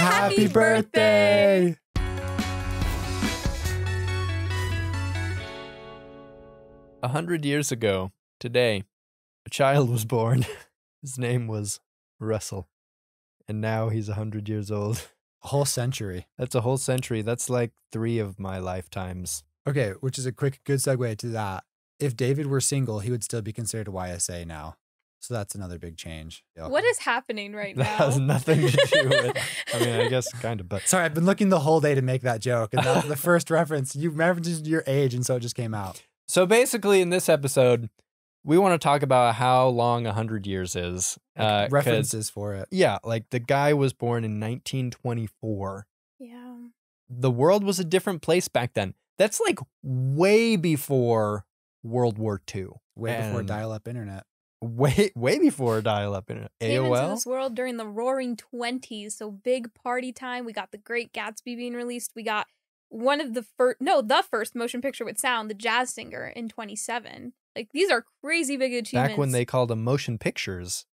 Happy birthday! 100 years ago, today, a child was born. His name was Russell. And now he's 100 years old. A whole century. That's a whole century. That's like 3 of my lifetimes. Okay, which is a good segue to that. If David were single, he would still be considered a YSA now. So that's another big change. What is happening right now? That has nothing to do with, I mean, I guess kind of, but. Sorry, I've been looking the whole day to make that joke. And that's the first reference. You referenced your age, and so it just came out. So basically in this episode, we want to talk about how long 100 years is. References for it. Yeah, like the guy was born in 1924. Yeah. The world was a different place back then. That's like way before World War II. Way before dial-up internet. Way before dial-up internet. Came AOL? into this world during the Roaring 20s, so big party time. We got The Great Gatsby being released. We got the first motion picture with sound, The Jazz Singer, in 27. Like, these are crazy big achievements. Back when they called them motion pictures.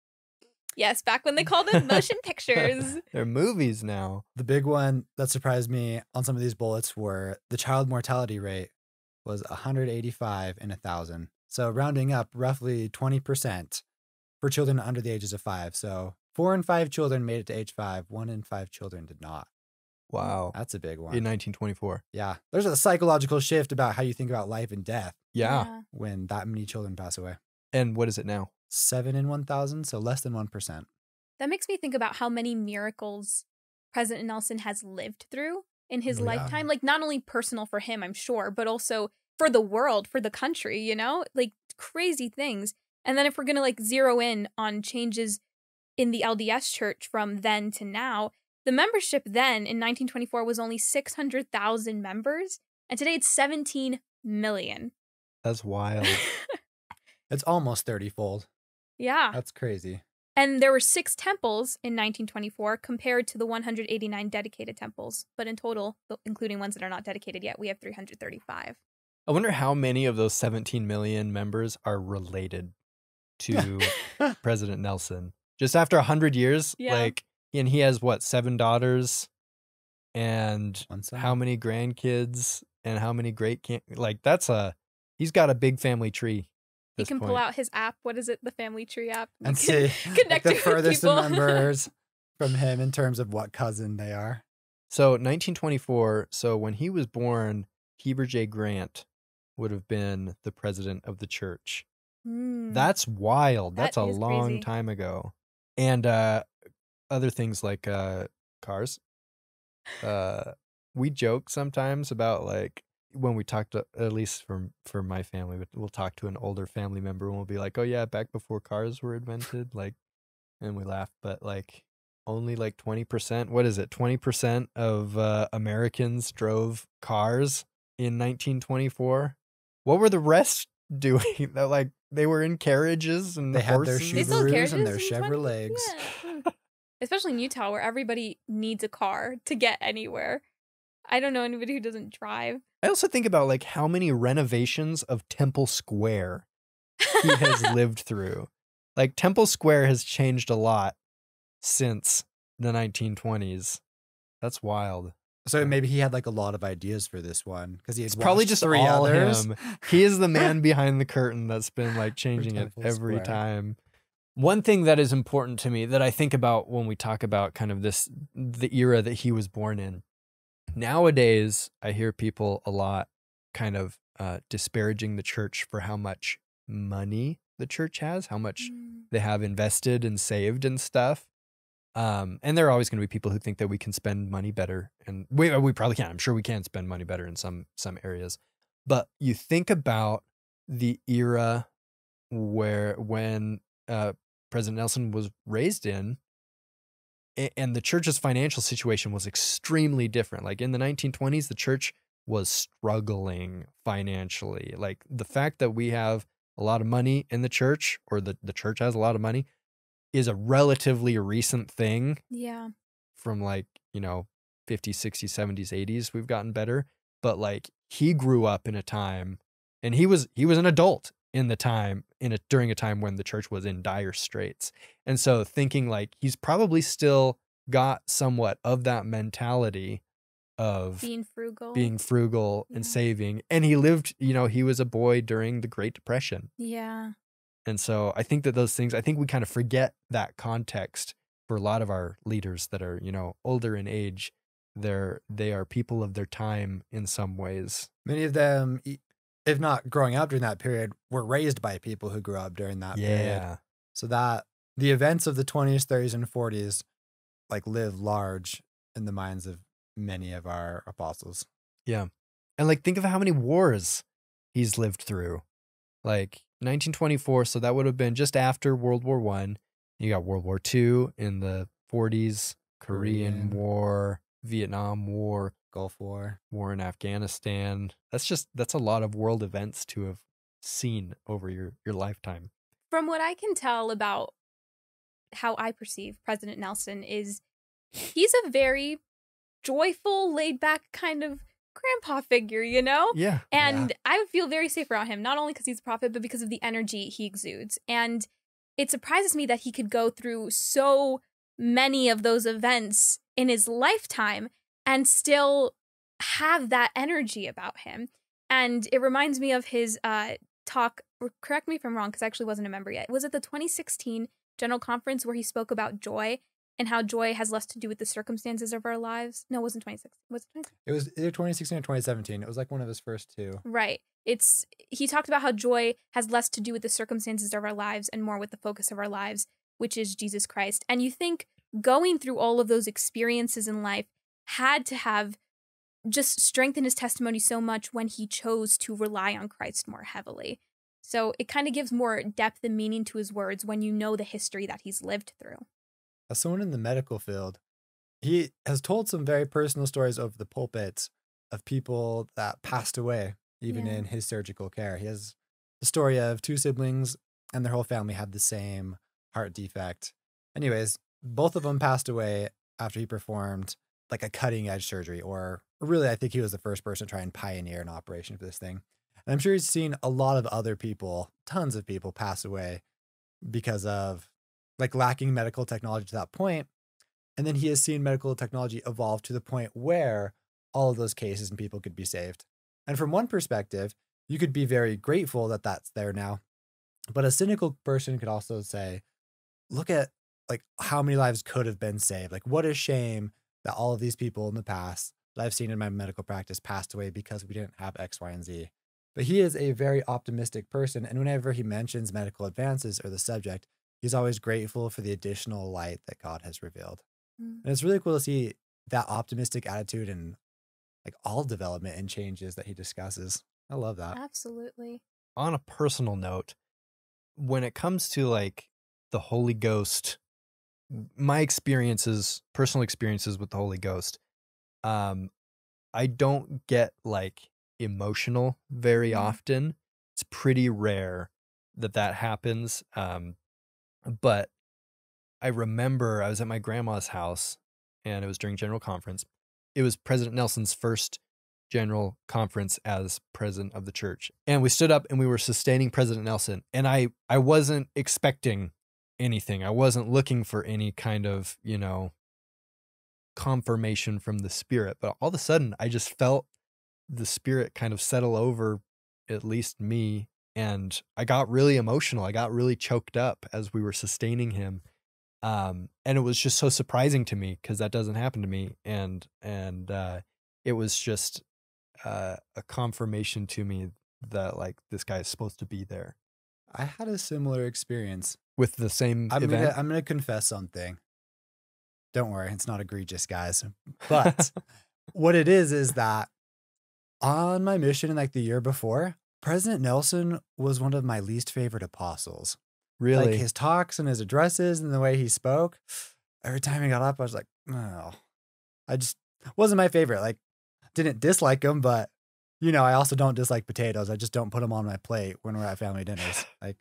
Yes, back when they called them motion pictures. They're movies now. The big one that surprised me on some of these bullets were the child mortality rate was 185 in 1,000. So rounding up, roughly 20% for children under the ages of 5. So 4 in 5 children made it to age 5. 1 in 5 children did not. Wow. That's a big one. In 1924. Yeah. There's a psychological shift about how you think about life and death. Yeah. When that many children pass away. And what is it now? 7 in 1,000, so less than 1%. That makes me think about how many miracles President Nelson has lived through in his lifetime. Like, not only personal for him, I'm sure, but also for the world, for the country, you know? Like, crazy things. And then if we're going to, like, zero in on changes in the LDS church from then to now, the membership then in 1924 was only 600,000 members, and today it's 17 million. That's wild. It's almost 30-fold. Yeah. That's crazy. And there were 6 temples in 1924 compared to the 189 dedicated temples. But in total, including ones that are not dedicated yet, we have 335. I wonder how many of those 17 million members are related to President Nelson. Just after 100 years, like, and he has what, 7 daughters and how many grandkids and how many like he's got a big family tree. He can pull out his app. What is it? The family tree app. And see connect the furthest members from him in terms of what cousin they are. So 1924. So when he was born, Heber J. Grant would have been the president of the church. That's wild. That's a long time ago. And other things like cars. We joke sometimes about, like, when we talk to, at least for my family, we'll talk to an older family member and we'll be like, oh yeah, back before cars were invented, like, and we laugh, but like only like 20%, what is it? 20% of Americans drove cars in 1924. What were the rest doing? Like, they were in carriages and they horses. Had their Subarus and their Chevrolets. Yeah. Especially in Utah, where everybody needs a car to get anywhere. I don't know anybody who doesn't drive. I also think about, like, how many renovations of Temple Square he has lived through. Like, Temple Square has changed a lot since the 1920s. That's wild. So maybe he had, like, a lot of ideas for this one because he had probably just 3 all others. Him. He is the man behind the curtain that's been, like, changing it every time. One thing that is important to me that I think about when we talk about kind of the era that he was born in. Nowadays, I hear people a lot kind of disparaging the church for how much money the church has, how much they have invested and saved and stuff. And there are always going to be people who think that we can spend money better. And we probably can. I'm sure we can spend money better in some areas. But you think about the era when President Nelson was raised in, and the church's financial situation was extremely different. Like, in the 1920s, the church was struggling financially. Like, the fact that we have a lot of money in the church, or the church has a lot of money, is a relatively recent thing. Yeah. From, like, 50s, 60s, 70s, 80s, we've gotten better. But, like, he grew up in a time, and he was an adult in the time, during a time when the church was in dire straits. And so thinking, like, he's probably still got somewhat of that mentality of being frugal and saving. And he lived, he was a boy during the Great Depression. Yeah. And so I think that those things, I think we kind of forget that context for a lot of our leaders that are, older in age. They are people of their time in some ways. Many of them, if not growing up during that period, were raised by people who grew up during that period. So that the events of the 20s, 30s, and 40s like live large in the minds of many of our apostles. Yeah. And like, think of how many wars he's lived through. Like 1924, so that would have been just after World War I. You got World War II in the 40s, Korean War, Vietnam War, Gulf War, war in Afghanistan. That's a lot of world events to have seen over your lifetime. From what I can tell about how I perceive President Nelson is he's a very joyful, laid back kind of grandpa figure, Yeah. And I would feel very safe around him, not only because he's a prophet, but because of the energy he exudes. And it surprises me that he could go through so many of those events in his lifetime and still have that energy about him. And it reminds me of his talk, correct me if I'm wrong, because I actually wasn't a member yet. Was it the 2016 General Conference where he spoke about joy and how joy has less to do with the circumstances of our lives? No, it wasn't 2016. Was it 2016? It was either 2016 or 2017. It was like one of his first two. Right. He talked about how joy has less to do with the circumstances of our lives and more with the focus of our lives, which is Jesus Christ. And you think going through all of those experiences in life had to have just strengthened his testimony so much when he chose to rely on Christ more heavily. So it kind of gives more depth and meaning to his words when you know the history that he's lived through. As someone in the medical field, he has told some very personal stories over the pulpits of people that passed away, even in his surgical care. He has the story of two siblings and their whole family had the same heart defect. Anyways, both of them passed away after he performed like a cutting edge surgery, or really, I think he was the first person to try and pioneer an operation for this thing. And I'm sure he's seen a lot of other people, tons of people pass away because of like lacking medical technology to that point. And then he has seen medical technology evolve to the point where all of those cases and people could be saved. And from one perspective, you could be very grateful that that's there now. But a cynical person could also say, look at like how many lives could have been saved. Like what a shame that all of these people in the past that I've seen in my medical practice passed away because we didn't have X, Y, and Z. But he is a very optimistic person. And whenever he mentions medical advances or the subject, he's always grateful for the additional light that God has revealed. And it's really cool to see that optimistic attitude and like all development and changes that he discusses. I love that. Absolutely. On a personal note, when it comes to like the Holy Ghost, my personal experiences with the Holy Ghost, I don't get like emotional very often. It's pretty rare that happens. But I remember I was at my grandma's house and it was during General Conference. It was President Nelson's first General Conference as president of the church. And we stood up and we were sustaining President Nelson. And I wasn't expecting anything. I wasn't looking for any kind of, confirmation from the Spirit. But all of a sudden, I just felt the Spirit kind of settle over at least me. And I got really emotional. I got really choked up as we were sustaining him. And it was just so surprising to me because that doesn't happen to me. And it was just a confirmation to me that like this guy is supposed to be there. I had a similar experience with the same event. I'm gonna confess something. Don't worry, it's not egregious, guys. But what it is that on my mission in like the year before, President Nelson was one of my least favorite apostles. Really? Like his talks and his addresses and the way he spoke, every time he got up, I was like, oh, I just wasn't my favorite. Like, didn't dislike him, but I also don't dislike potatoes. I just don't put them on my plate when we're at family dinners. Like,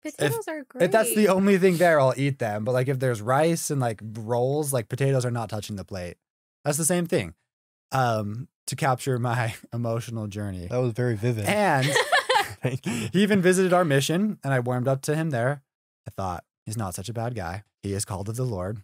potatoes are great. If that's the only thing there, I'll eat them. But like, if there's rice and like rolls, like potatoes are not touching the plate. That's the same thing. To capture my emotional journey. That was very vivid. And thank you. He even visited our mission and I warmed up to him there. I thought, he's not such a bad guy. He is called of the Lord.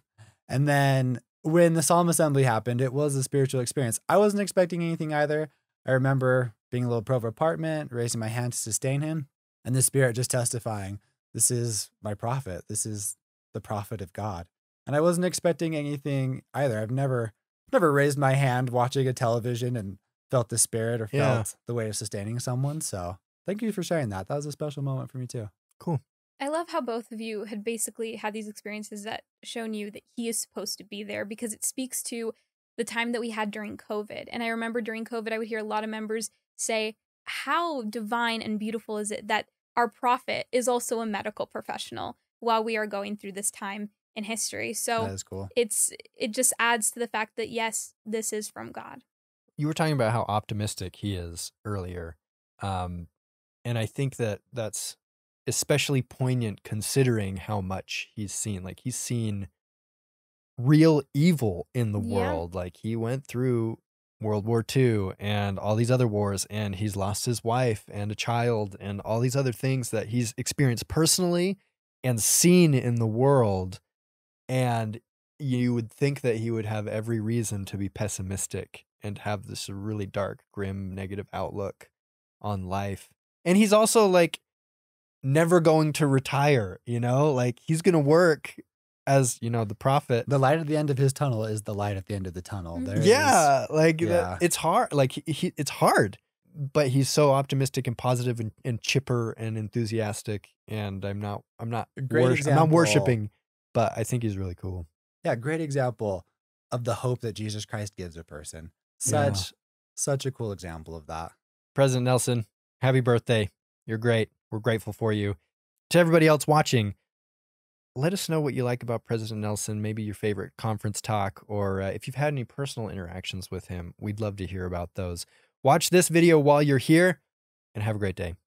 And then when the Psalm Assembly happened, it was a spiritual experience. I wasn't expecting anything either. I remember being a little pro of apartment, raising my hand to sustain him, and the Spirit just testifying, this is my prophet. This is the prophet of God. And I wasn't expecting anything either. I've never raised my hand watching a television and felt the Spirit or felt the weight of sustaining someone. So thank you for sharing that. That was a special moment for me too. Cool. I love how both of you had basically had these experiences that shown you that he is supposed to be there, because it speaks to the time that we had during COVID. And I remember during COVID, I would hear a lot of members say, how divine and beautiful is it that our prophet is also a medical professional while we are going through this time in history. So that is cool. It just adds to the fact that, yes, this is from God. You were talking about how optimistic he is earlier. And I think that that's especially poignant considering how much he's seen. Like, he's seen real evil in the world. Like, he went through World War II and all these other wars, and he's lost his wife and a child and all these other things that he's experienced personally and seen in the world. And you would think that he would have every reason to be pessimistic and have this really dark, grim, negative outlook on life. And he's also like never going to retire, you know, like he's going to work as, you know, the prophet. The light at the end of his tunnel is the light at the end of the tunnel. Mm-hmm. It's hard. Like it's hard, but he's so optimistic and positive and chipper and enthusiastic. And I'm not worshiping, but I think he's really cool. Yeah. Great example of the hope that Jesus Christ gives a person. Such a cool example of that. President Nelson, happy birthday. You're great. We're grateful for you. To everybody else watching, let us know what you like about President Nelson, maybe your favorite conference talk, or if you've had any personal interactions with him, we'd love to hear about those. Watch this video while you're here, and have a great day.